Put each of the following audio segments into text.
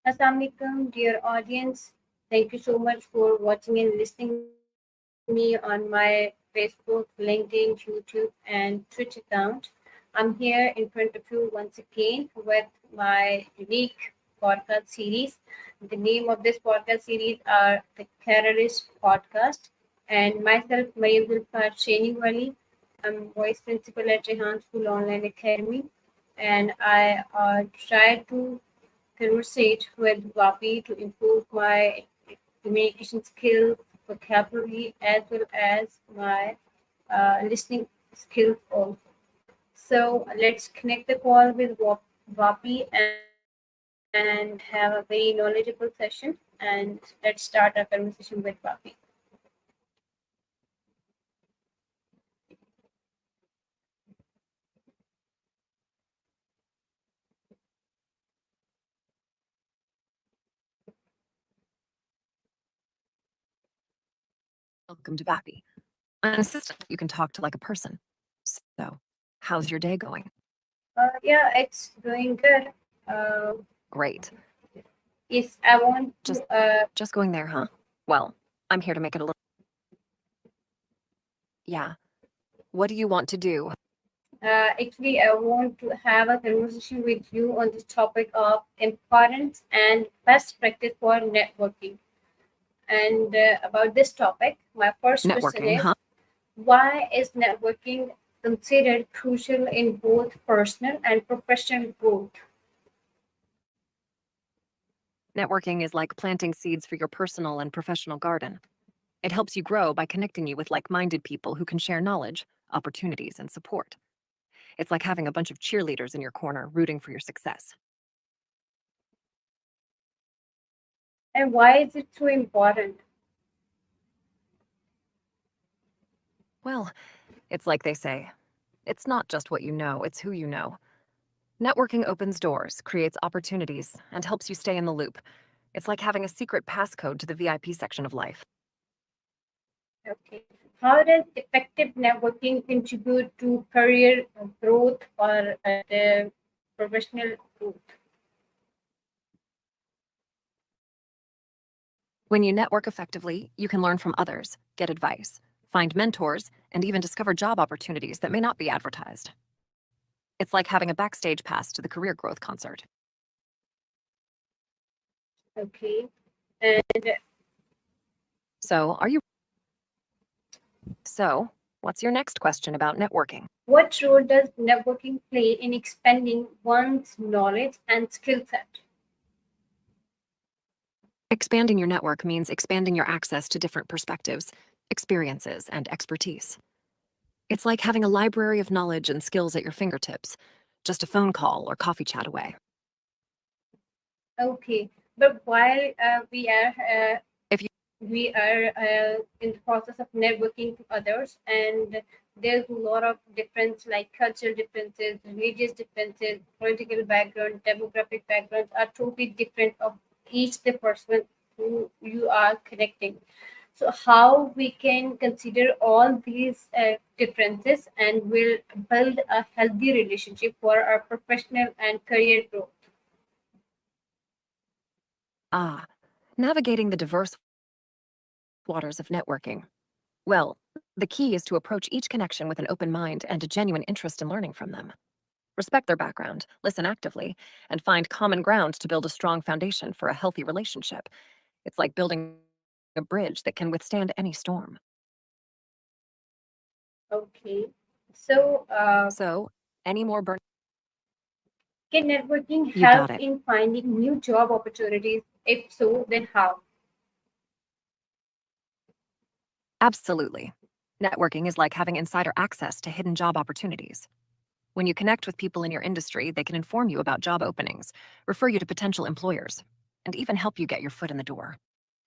Assalamualaikum, dear audience. Thank you so much for watching and listening me on my Facebook, LinkedIn, YouTube, and Twitch account. I'm here in front of you once again with my unique podcast series. The name of this podcast series are the Terrorist Podcast, and myself, Maryam Zulfiqar Trainingwali. I'm Vice Principal at Rehan School Online Academy, and I try to conversate with Vapi to improve my communication skills, vocabulary, as well as my listening skills also. So let's connect the call with Vapi and have a very knowledgeable session. And let's start our conversation with Vapi. Welcome to Vapi, an assistant you can talk to like a person. So, how's your day going? Yeah, it's doing good. Uh, Great. yes, I want to. Just going there, huh? Well, I'm here to make it a little. Yeah. What do you want to do? Actually, I want to have a conversation with you on this topic of importance and best practice for networking. And about this topic, my first question Networking, is, huh? why is networking considered crucial in both personal and professional growth? Networking is like planting seeds for your personal and professional garden. It helps you grow by connecting you with like minded people who can share knowledge, opportunities, and support. It's like having a bunch of cheerleaders in your corner rooting for your success. And why is it so important? Well, it's like they say it's not just what you know, it's who you know. Networking opens doors, creates opportunities, and helps you stay in the loop. It's like having a secret passcode to the VIP section of life. Okay. How does effective networking contribute to career growth or the professional growth? When you network effectively, you can learn from others, get advice, find mentors, and even discover job opportunities that may not be advertised. It's like having a backstage pass to the career growth concert. Okay. And So, what's your next question about networking? what role does networking play in expanding one's knowledge and skill set? Expanding your network means expanding your access to different perspectives, experiences, and expertise. It's like having a library of knowledge and skills at your fingertips, just a phone call or coffee chat away. Okay, but while If you we are in the process of networking to others, and there's a lot of difference like cultural differences, religious differences, political background, demographic backgrounds are totally different of each the person who you are connecting. So how we can consider all these differences and will build a healthy relationship for our professional and career growth. ah, navigating the diverse waters of networking. Well, the key is to approach each connection with an open mind and a genuine interest in learning from them. Respect their background, listen actively, and find common ground to build a strong foundation for a healthy relationship. It's like building a bridge that can withstand any storm. Okay, so So, any more burn? can networking You help got it. in finding new job opportunities? If so, then how? Absolutely. Networking is like having insider access to hidden job opportunities. When you connect with people in your industry, they can inform you about job openings, refer you to potential employers, and even help you get your foot in the door.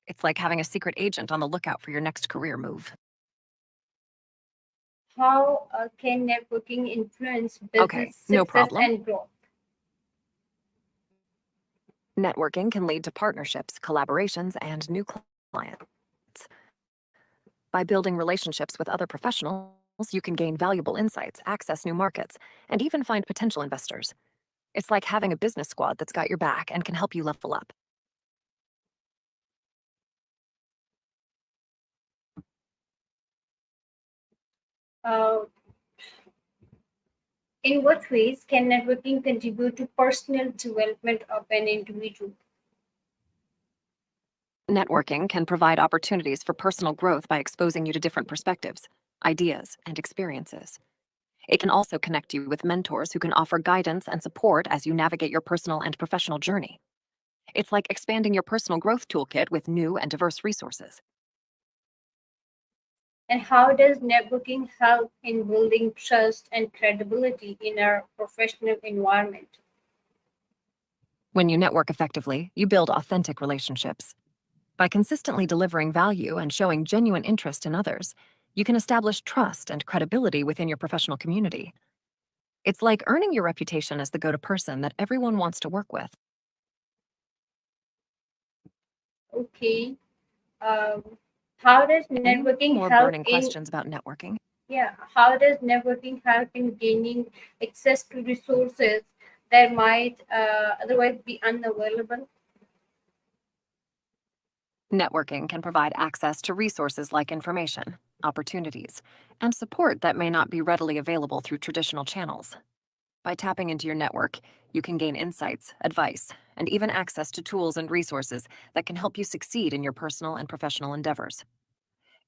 It's like having a secret agent on the lookout for your next career move. How can networking influence Okay, business no success problem. and growth? Networking can lead to partnerships, collaborations, and new clients. By building relationships with other professionals, you can gain valuable insights, access new markets, and even find potential investors. It's like having a business squad that's got your back and can help you level up. Uh, in what ways can networking contribute to personal development of an individual? Networking can provide opportunities for personal growth by exposing you to different perspectives, ideas, and experiences. It can also connect you with mentors who can offer guidance and support as you navigate your personal and professional journey. It's like expanding your personal growth toolkit with new and diverse resources. And how does networking help in building trust and credibility in our professional environment? When you network effectively, you build authentic relationships. By consistently delivering value and showing genuine interest in others, you can establish trust and credibility within your professional community. It's like earning your reputation as the go to person that everyone wants to work with. Okay. Um, how does Any networking more help burning in questions about networking? yeah, how does networking help in gaining access to resources that might otherwise be unavailable? Networking can provide access to resources like information, opportunities, and support that may not be readily available through traditional channels. By tapping into your network, you can gain insights, advice, and even access to tools and resources that can help you succeed in your personal and professional endeavors.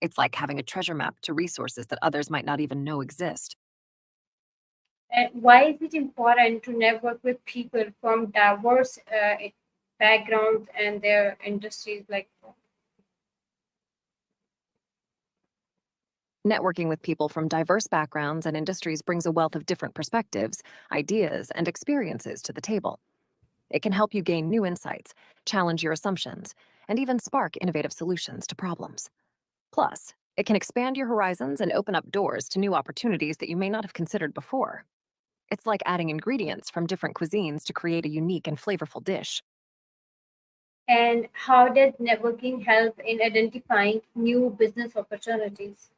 It's like having a treasure map to resources that others might not even know exist. And why is it important to network with people from diverse backgrounds and their industries? Like, Networking with people from diverse backgrounds and industries brings a wealth of different perspectives, ideas, and experiences to the table. It can help you gain new insights, challenge your assumptions, and even spark innovative solutions to problems. Plus, it can expand your horizons and open up doors to new opportunities that you may not have considered before. It's like adding ingredients from different cuisines to create a unique and flavorful dish. and how does networking help in identifying new business opportunities?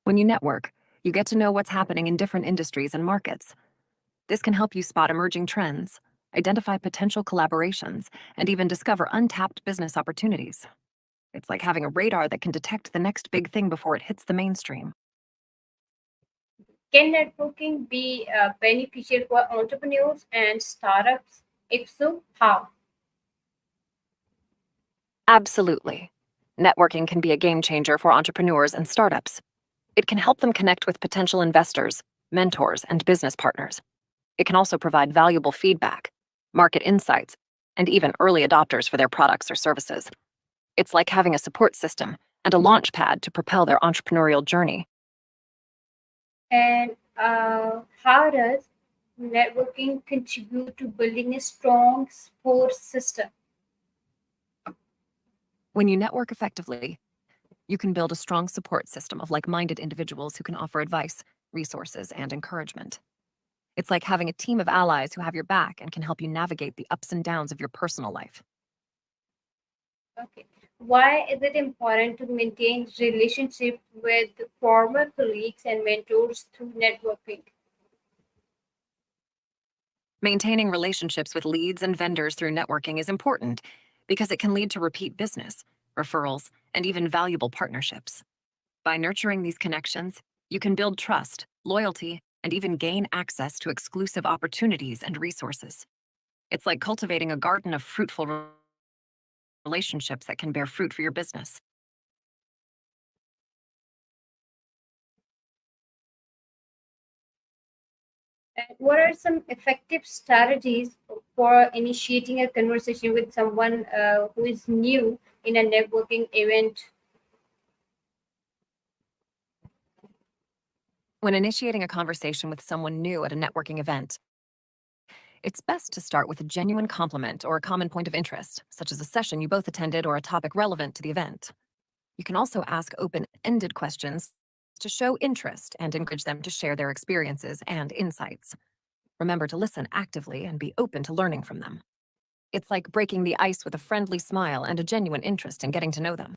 When you network, you get to know what's happening in different industries and markets. This can help you spot emerging trends, identify potential collaborations, and even discover untapped business opportunities. It's like having a radar that can detect the next big thing before it hits the mainstream. Can networking be beneficial for entrepreneurs and startups? If so, how? Absolutely. Networking can be a game changer for entrepreneurs and startups. It can help them connect with potential investors, mentors, and business partners. It can also provide valuable feedback, market insights, and even early adopters for their products or services. It's like having a support system and a launch pad to propel their entrepreneurial journey. And how does networking contribute to building a strong support system? When you network effectively, you can build a strong support system of like minded individuals who can offer advice, resources, and encouragement. It's like having a team of allies who have your back and can help you navigate the ups and downs of your personal life. Okay. Why is it important to maintain relationships with former colleagues and mentors through networking? Maintaining relationships with leads and vendors through networking is important because it can lead to repeat business, referrals, and even valuable partnerships. By nurturing these connections, you can build trust, loyalty, and even gain access to exclusive opportunities and resources. It's like cultivating a garden of fruitful relationships that can bear fruit for your business. And what are some effective strategies for initiating a conversation with someone who is new in a networking event? When initiating a conversation with someone new at a networking event, it's best to start with a genuine compliment or a common point of interest, such as a session you both attended or a topic relevant to the event. You can also ask open ended questions to show interest and encourage them to share their experiences and insights. Remember to listen actively and be open to learning from them. It's like breaking the ice with a friendly smile and a genuine interest in getting to know them.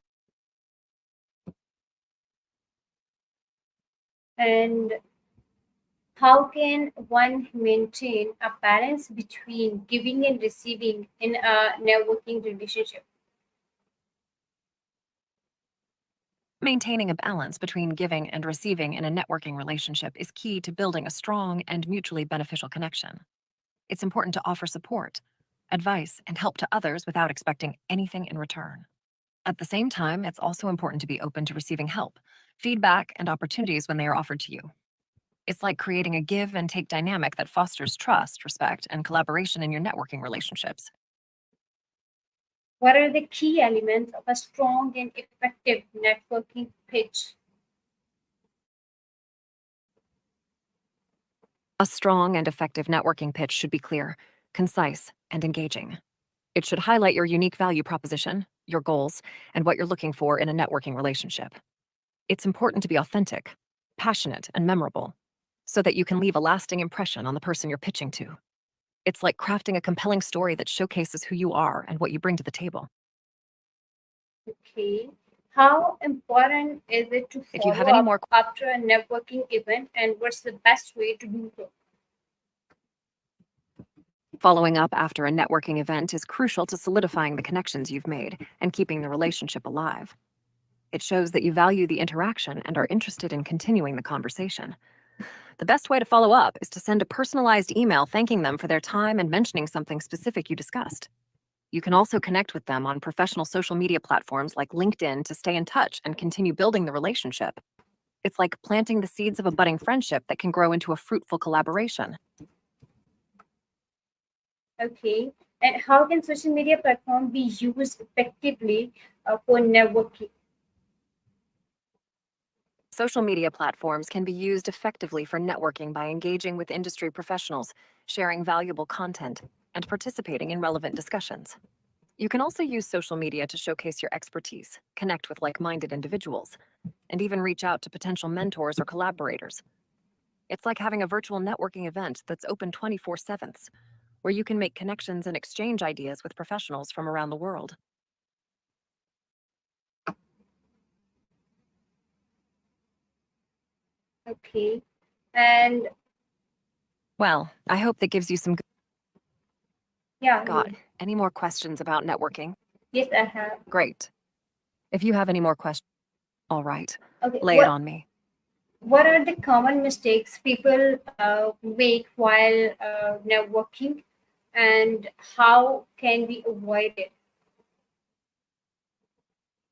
And how can one maintain a balance between giving and receiving in a networking relationship? Maintaining a balance between giving and receiving in a networking relationship is key to building a strong and mutually beneficial connection. It's important to offer support, advice, and help to others without expecting anything in return. At the same time, it's also important to be open to receiving help, feedback, and opportunities when they are offered to you. It's like creating a give and take dynamic that fosters trust, respect, and collaboration in your networking relationships. What are the key elements of a strong and effective networking pitch? A strong and effective networking pitch should be clear, concise, and engaging. It should highlight your unique value proposition, your goals, and what you're looking for in a networking relationship. It's important to be authentic, passionate, and memorable so that you can leave a lasting impression on the person you're pitching to. It's like crafting a compelling story that showcases who you are and what you bring to the table. Okay. How important is it to If you follow have any up more after a networking event, and what's the best way to do so? following up after a networking event is crucial to solidifying the connections you've made and keeping the relationship alive. It shows that you value the interaction and are interested in continuing the conversation. The best way to follow up is to send a personalized email thanking them for their time and mentioning something specific you discussed. You can also connect with them on professional social media platforms like LinkedIn to stay in touch and continue building the relationship. It's like planting the seeds of a budding friendship that can grow into a fruitful collaboration. Okay. And how can social media platform be used effectively for networking? Social media platforms can be used effectively for networking by engaging with industry professionals, sharing valuable content, and participating in relevant discussions. You can also use social media to showcase your expertise, connect with like minded individuals, and even reach out to potential mentors or collaborators. It's like having a virtual networking event that's open 24/7, where you can make connections and exchange ideas with professionals from around the world. Okay. And Well, I hope that gives you some good. yeah, Got any more questions about networking? yes, I have. Great. If you have any more questions, all right, Okay. lay it on me. What are the common mistakes people make while networking, and how can we avoid it?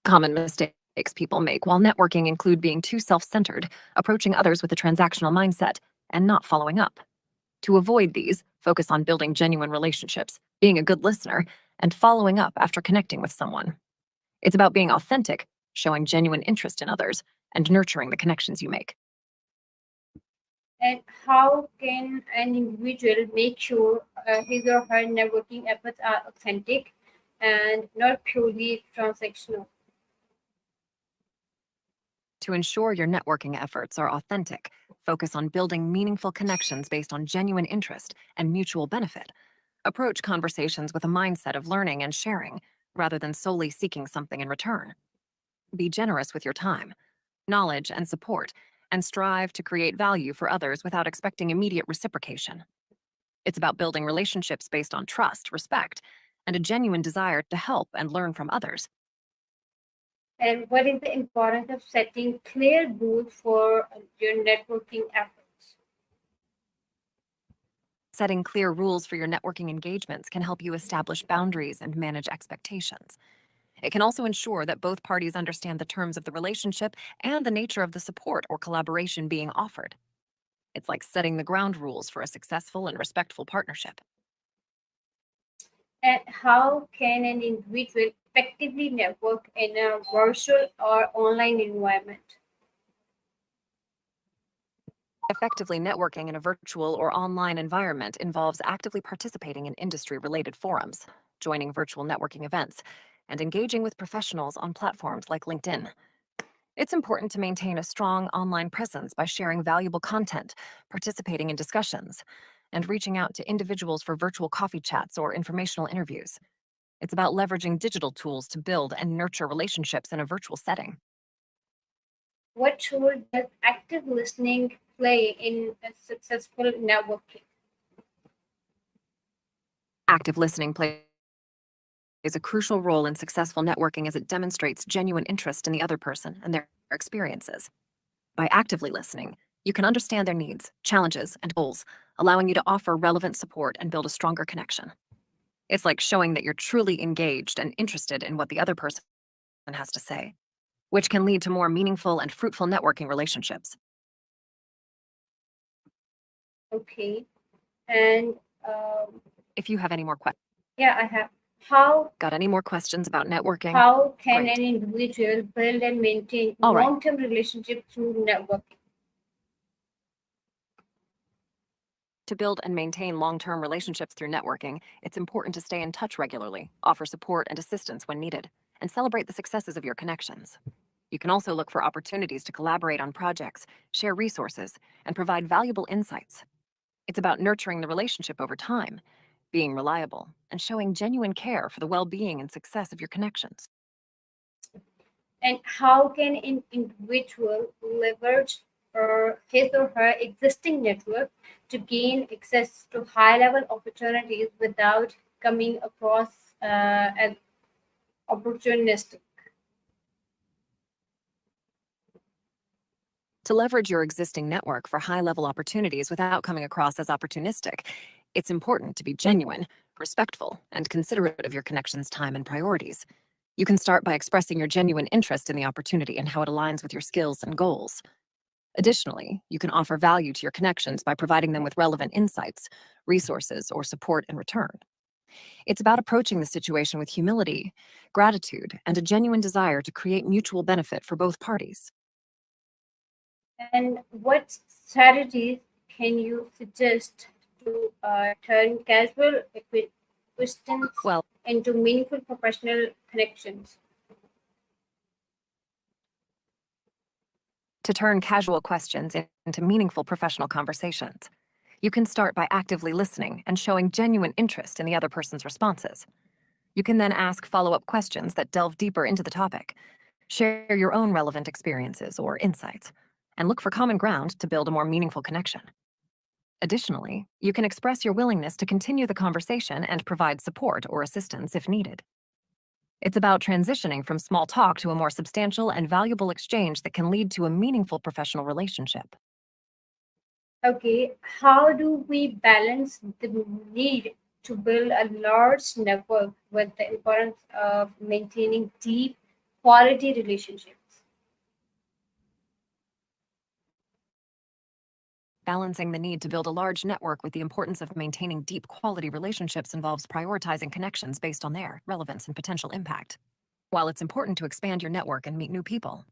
Common mistakes people make while networking include being too self centered, approaching others with a transactional mindset, and not following up. To avoid these, focus on building genuine relationships, being a good listener, and following up after connecting with someone. It's about being authentic, showing genuine interest in others, and nurturing the connections you make. And how can an individual make sure his or her networking efforts are authentic and not purely transactional? To ensure your networking efforts are authentic, focus on building meaningful connections based on genuine interest and mutual benefit. Approach conversations with a mindset of learning and sharing, rather than solely seeking something in return. Be generous with your time, knowledge, and support, and strive to create value for others without expecting immediate reciprocation. It's about building relationships based on trust, respect, and a genuine desire to help and learn from others. And what is the importance of setting clear goals for your networking efforts? Setting clear rules for your networking engagements can help you establish boundaries and manage expectations. It can also ensure that both parties understand the terms of the relationship and the nature of the support or collaboration being offered. It's like setting the ground rules for a successful and respectful partnership. And how can an individual effectively network in a virtual or online environment? Effectively networking in a virtual or online environment involves actively participating in industry related forums, joining virtual networking events, and engaging with professionals on platforms like LinkedIn. It's important to maintain a strong online presence by sharing valuable content, participating in discussions, and reaching out to individuals for virtual coffee chats or informational interviews. It's about leveraging digital tools to build and nurture relationships in a virtual setting. What role does active listening play in a successful networking? Active listening plays a crucial role in successful networking as it demonstrates genuine interest in the other person and their experiences. By actively listening, you can understand their needs, challenges, and goals, allowing you to offer relevant support and build a stronger connection. It's like showing that you're truly engaged and interested in what the other person has to say, which can lead to more meaningful and fruitful networking relationships. Okay. And um, If you have any more questions, yeah, I have. How got any more questions about networking? how can Great. an individual build and maintain All right. long-term relationships through networking? To build and maintain long-term relationships through networking, it's important to stay in touch regularly, offer support and assistance when needed, and celebrate the successes of your connections. You can also look for opportunities to collaborate on projects, share resources, and provide valuable insights. It's about nurturing the relationship over time, being reliable, and showing genuine care for the well-being and success of your connections. And how can an individual leverage his or her existing network to gain access to high-level opportunities without coming across as opportunistic? To leverage your existing network for high-level opportunities without coming across as opportunistic, it's important to be genuine, respectful, and considerate of your connection's time and priorities. You can start by expressing your genuine interest in the opportunity and how it aligns with your skills and goals. Additionally, you can offer value to your connections by providing them with relevant insights, resources, or support in return. It's about approaching the situation with humility, gratitude, and a genuine desire to create mutual benefit for both parties. And what strategies can you suggest to turn casual questions Well, into meaningful professional connections? to turn casual questions into meaningful professional conversations, you can start by actively listening and showing genuine interest in the other person's responses. You can then ask follow-up questions that delve deeper into the topic, share your own relevant experiences or insights, and look for common ground to build a more meaningful connection. Additionally, you can express your willingness to continue the conversation and provide support or assistance if needed. It's about transitioning from small talk to a more substantial and valuable exchange that can lead to a meaningful professional relationship. Okay, how do we balance the need to build a large network with the importance of maintaining deep quality relationships? Balancing the need to build a large network with the importance of maintaining deep quality relationships involves prioritizing connections based on their relevance and potential impact. While it's important to expand your network and meet new people,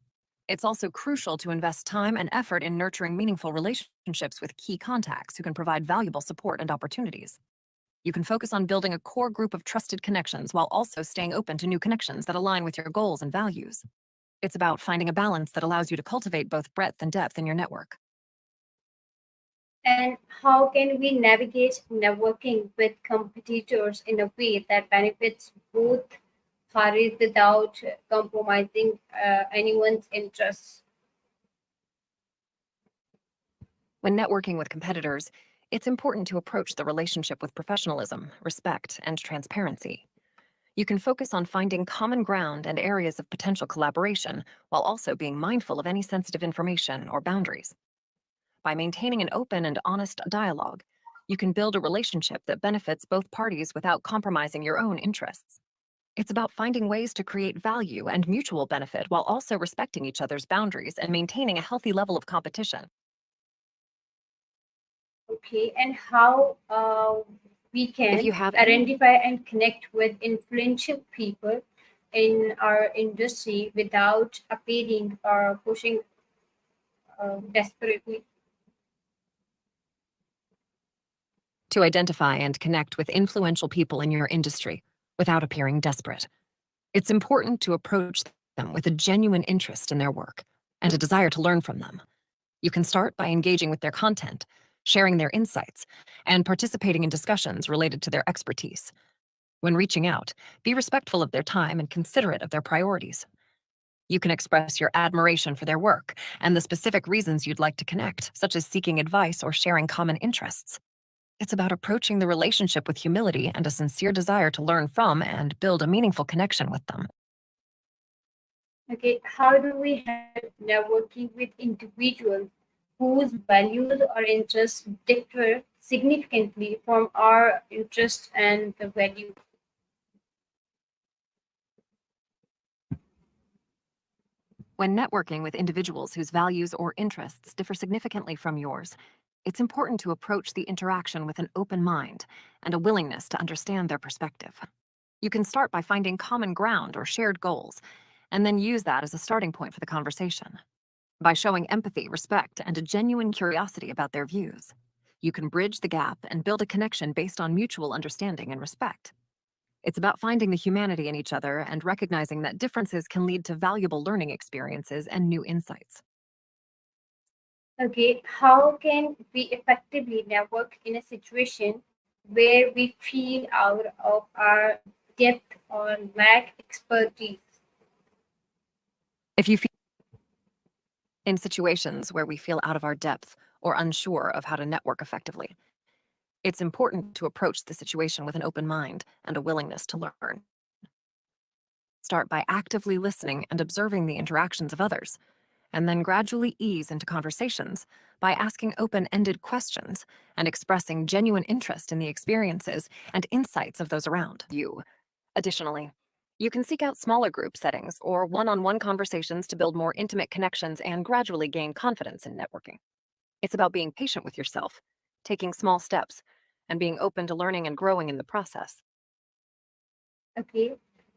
it's also crucial to invest time and effort in nurturing meaningful relationships with key contacts who can provide valuable support and opportunities. You can focus on building a core group of trusted connections while also staying open to new connections that align with your goals and values. It's about finding a balance that allows you to cultivate both breadth and depth in your network. And how can we navigate networking with competitors in a way that benefits both parties without compromising anyone's interests? When networking with competitors, it's important to approach the relationship with professionalism, respect, and transparency. You can focus on finding common ground and areas of potential collaboration while also being mindful of any sensitive information or boundaries. By maintaining an open and honest dialogue, you can build a relationship that benefits both parties without compromising your own interests. It's about finding ways to create value and mutual benefit while also respecting each other's boundaries and maintaining a healthy level of competition. Okay, and how we If you can have any identify and connect with influential people in our industry without appealing or pushing desperately. to identify and connect with influential people in your industry without appearing desperate, it's important to approach them with a genuine interest in their work and a desire to learn from them. You can start by engaging with their content, sharing their insights, and participating in discussions related to their expertise. When reaching out, be respectful of their time and considerate of their priorities. You can express your admiration for their work and the specific reasons you'd like to connect, such as seeking advice or sharing common interests. It's about approaching the relationship with humility and a sincere desire to learn from and build a meaningful connection with them. Okay, how do we handle networking with individuals whose values or interests differ significantly from our interests and the values? When networking with individuals whose values or interests differ significantly from yours, it's important to approach the interaction with an open mind and a willingness to understand their perspective. You can start by finding common ground or shared goals, and then use that as a starting point for the conversation. By showing empathy, respect, and a genuine curiosity about their views, you can bridge the gap and build a connection based on mutual understanding and respect. It's about finding the humanity in each other and recognizing that differences can lead to valuable learning experiences and new insights. Okay, how can we effectively network in a situation where we feel out of our depth or lack expertise? If you feel in situations where we feel out of our depth or unsure of how to network effectively, it's important to approach the situation with an open mind and a willingness to learn. Start by actively listening and observing the interactions of others, and then gradually ease into conversations by asking open ended questions and expressing genuine interest in the experiences and insights of those around you. Additionally, you can seek out smaller group settings or one on one conversations to build more intimate connections and gradually gain confidence in networking. It's about being patient with yourself, taking small steps, and being open to learning and growing in the process. Okay,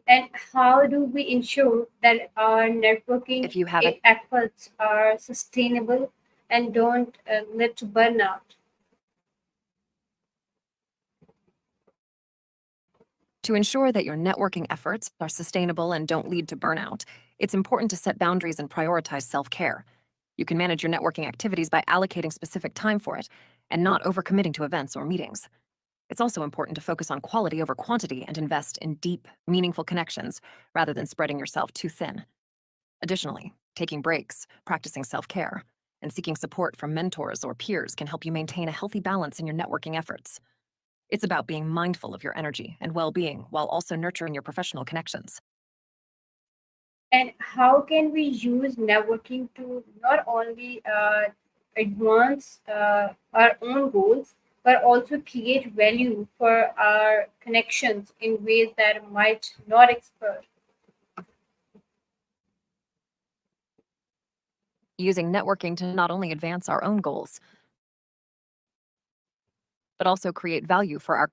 and how do we ensure that our networking If you have efforts are sustainable and don't lead to burnout? To ensure that your networking efforts are sustainable and don't lead to burnout, it's important to set boundaries and prioritize self care. You can manage your networking activities by allocating specific time for it and not overcommitting to events or meetings. It's also important to focus on quality over quantity and invest in deep, meaningful connections rather than spreading yourself too thin. Additionally, taking breaks, practicing self care, and seeking support from mentors or peers can help you maintain a healthy balance in your networking efforts. It's about being mindful of your energy and well being while also nurturing your professional connections. And how can we use networking to not only advance our own goals, but also create value for our connections in ways that might not expert? Using networking to not only advance our own goals, but also create value for our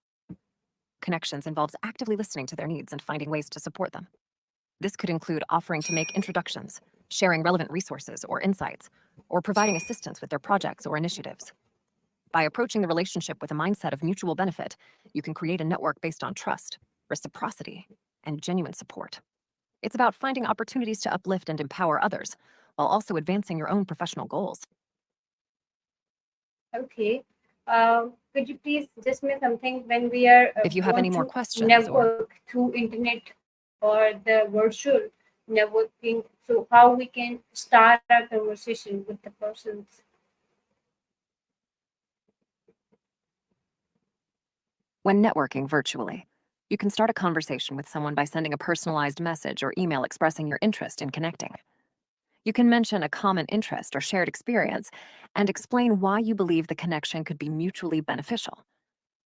connections involves actively listening to their needs and finding ways to support them. This could include offering to make introductions, sharing relevant resources or insights, or providing assistance with their projects or initiatives. By approaching the relationship with a mindset of mutual benefit, you can create a network based on trust, reciprocity, and genuine support. It's about finding opportunities to uplift and empower others, while also advancing your own professional goals. Okay. Could you please suggest me something when we are If you have any want more to questions or network through internet or the virtual networking? So how we can start our conversation with the persons? when networking virtually, you can start a conversation with someone by sending a personalized message or email expressing your interest in connecting. You can mention a common interest or shared experience and explain why you believe the connection could be mutually beneficial.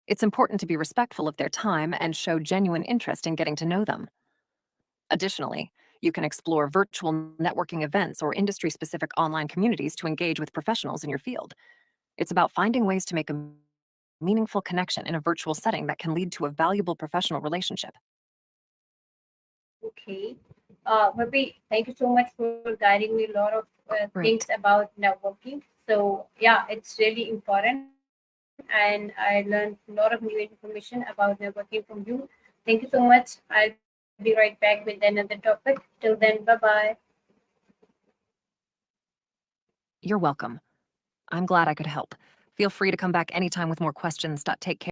It's important to be respectful of their time and show genuine interest in getting to know them. Additionally, you can explore virtual networking events or industry specific online communities to engage with professionals in your field. It's about finding ways to make a meaningful connection in a virtual setting that can lead to a valuable professional relationship. Okay. Vapi, thank you so much for guiding me a lot of things Great. about networking. So yeah, it's really important, and I learned a lot of new information about networking from you. Thank you so much. I'll be right back with another topic. Till then, bye bye. You're welcome. I'm glad I could help. Feel free to come back anytime with more questions. Take care.